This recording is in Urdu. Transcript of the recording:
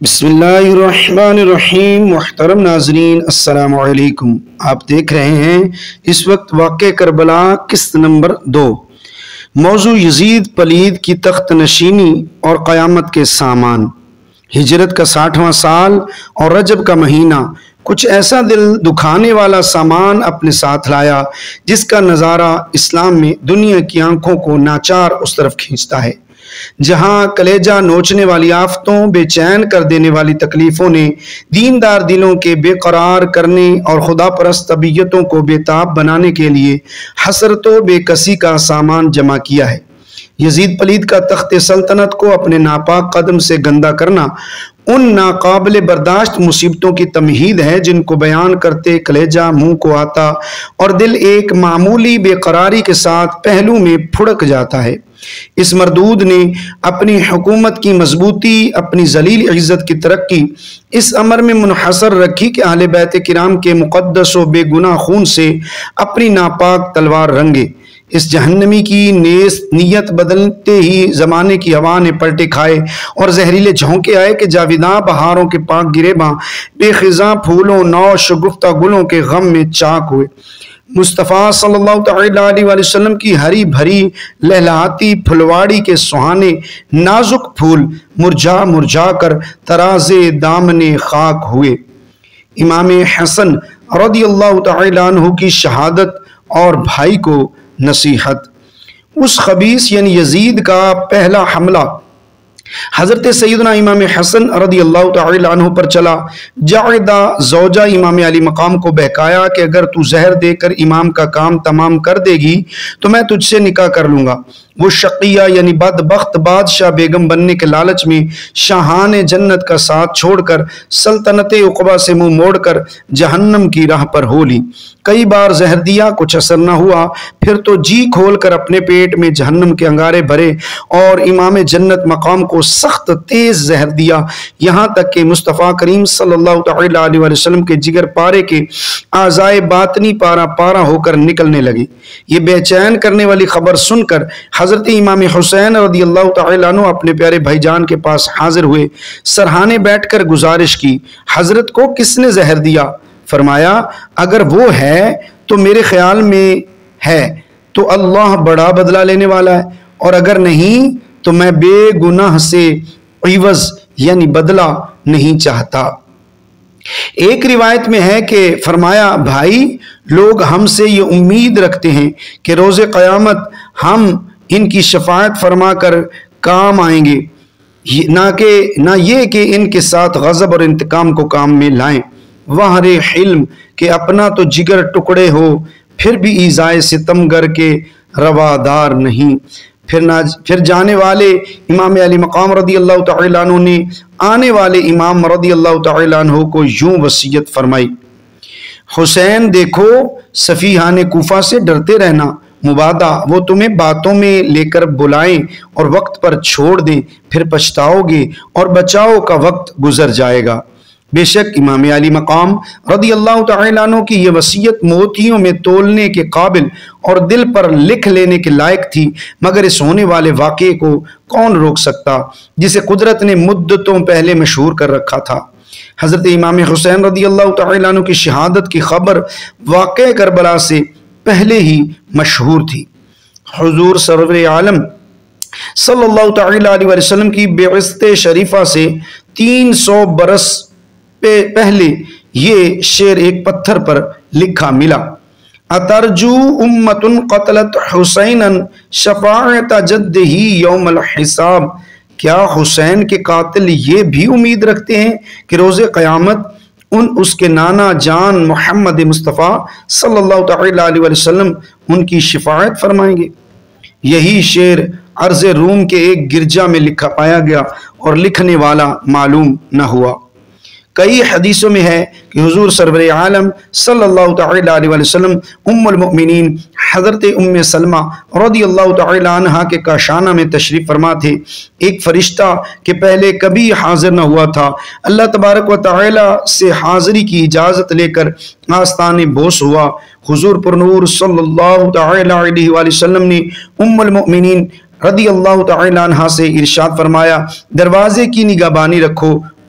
بسم اللہ الرحمن الرحیم۔ محترم ناظرین السلام علیکم۔ آپ دیکھ رہے ہیں اس وقت واقعہ کربلا قسط نمبر 2۔ موضوع یزید پلید کی تخت نشینی اور قیامت کے سامان۔ ہجرت کا 60واں سال اور رجب کا مہینہ کچھ ایسا دل دکھانے والا سامان اپنے ساتھ لایا جس کا نظارہ اسلام میں دنیا کی آنکھوں کو ناچار اس طرف کھینچتا ہے۔ جہاں کلیجہ نوچنے والی آفتوں، بے چین کر دینے والی تکلیفوں نے دیندار دلوں کے بے قرار کرنے اور خدا پرست طبیعتوں کو بے تاب بنانے کے لیے حسرت و بے کسی کا سامان جمع کیا ہے۔ یزید پلید کا تخت سلطنت کو اپنے ناپاک قدم سے گندہ کرنا ان ناقابل برداشت مصیبتوں کی تمہید ہے جن کو بیان کرتے کلیجہ منہ کو آتا اور دل ایک معمولی بے قراری کے ساتھ پہلو میں پھڑک جاتا ہے۔ اس مردود نے اپنی حکومت کی مضبوطی، اپنی ذلیل عزت کی ترقی اس امر میں منحصر رکھی کہ اہل بیت کرام کے مقدس و بے گناہ خون سے اپنی ناپاک تلوار رنگے۔ اس جہنمی کی نیت بدلتے ہی زمانے کی ہوا نے پلٹے کھائے اور زہریلے جھونکے آئے کہ جاویداں بہاروں کے پاک گریباں بے خزاں پھولوں نو شگفتہ گلوں کے غم میں چاک ہوئے۔ مصطفیٰ صلی اللہ تعالیٰ علیہ وسلم کی ہری بھری لہلہاتی پھلواڑی کے سہانے نازک پھول مرجھا مرجھا کر ترازے دامنے خاک ہوئے۔ امام حسن رضی اللہ تعالیٰ عنہ کی شہادت اور بھائی کو نصیحت۔ اس خبیث یعنی یزید کا پہلا حملہ حضرت سیدنا امام حسن رضی اللہ تعالیٰ عنہ پر چلا۔ جعدہ زوجہ امام علی مقام کو بہکایا کہ اگر تو زہر دے کر امام کا کام تمام کر دے گی تو میں تجھ سے نکاح کر لوں گا۔ وہ شقیہ یعنی بدبخت بادشاہ بیگم بننے کے لالچ میں شاہان جنت کا ساتھ چھوڑ کر سلطنت عقبہ سے منہ موڑ کر جہنم کی راہ پر ہو لی۔ کئی بار زہر دیا، کچھ اثر نہ ہوا، پھر تو جی کھول کر اپنے پیٹ میں جہنم کے انگارے بھرے اور امام جنت مقام کو سخت تیز زہر دیا، یہاں تک کہ مصطفیٰ کریم صلی اللہ تعالیٰ علیہ وسلم کے جگر پارے کے اعضائے باطنی پارا پارا ہو کر نکلنے لگے۔ یہ بے چین کرنے والی خبر سن کر حضرت امام حسین رضی اللہ تعالیٰ عنہ اپنے پیارے بھائی جان کے پاس حاضر ہوئے۔ سرہانے بیٹھ کر گزارش کی، حضرت کو کس نے زہر دیا؟ فرمایا اگر وہ ہے تو میرے خیال میں ہے تو اللہ بڑا بدلہ لینے والا ہے، اور اگر نہیں تو میں بے گناہ سے عوض یعنی بدلہ نہیں چاہتا۔ ایک روایت میں ہے کہ فرمایا بھائی لوگ ہم سے یہ امید رکھتے ہیں کہ روز قیامت ہم ان کی شفاعت فرما کر کام آئیں گے، نہ یہ کہ ان کے ساتھ غضب اور انتقام کو کام میں لائیں۔ وہر حلم کہ اپنا تو جگر ٹکڑے ہو پھر بھی ایذائے ستمگر کے روادار نہیں۔ پھر جانے والے امام علی مقام رضی اللہ تعالیٰ عنہ نے آنے والے امام رضی اللہ تعالیٰ عنہ کو یوں وصیت فرمائی، حسین دیکھو سفیہان کوفہ سے ڈرتے رہنا، مبادا وہ تمہیں باتوں میں لے کر بلائیں اور وقت پر چھوڑ دیں، پھر پچھتاؤ گے اور بچاؤ کا وقت گزر جائے گا۔ بے شک امام علی مقام رضی اللہ تعالیٰ عنہ کی یہ وصیت موتیوں میں تولنے کے قابل اور دل پر لکھ لینے کے لائق تھی، مگر اس ہونے والے واقعے کو کون روک سکتا جسے قدرت نے مدتوں پہلے مشہور کر رکھا تھا۔ حضرت امام حسین رضی اللہ تعالیٰ عنہ کی شہادت کی خبر واقعہ کربلا سے پہلے ہی مشہور تھی۔ حضور سرور عالم صلی اللہ تعالیٰ علیہ وسلم کی بعثت شریفہ سے 300 برس پہلے یہ شعر ایک پتھر پر لکھا ملا، اترجو امت قتلت حسینا شفاعت جدہ یوم الحساب۔ کیا حسین کے قاتل یہ بھی امید رکھتے ہیں کہ روز قیامت اس کے نانا جان محمد مصطفیٰ صلی اللہ تعالیٰ علیہ وسلم ان کی شفاعت فرمائیں گے؟ یہی شعر عرض روم کے ایک گرجا میں لکھا پایا گیا اور لکھنے والا معلوم نہ ہوا۔ کئی حدیثوں میں ہے کہ حضور سرور عالم صلی اللہ تعالیٰ علیہ وسلم ام المؤمنین حضرت ام سلمہ رضی اللہ تعالیٰ عنہ کے کاشانہ میں تشریف فرما تھے۔ ایک فرشتہ کہ پہلے کبھی حاضر نہ ہوا تھا اللہ تبارک و تعالیٰ سے حاضری کی اجازت لے کر آستان بوس ہوا۔ حضور پر نور صلی اللہ تعالیٰ علیہ وسلم نے ام المؤمنین رضی اللہ تعالیٰ عنہ سے ارشاد فرمایا، دروازے کی نگہبانی رکھو،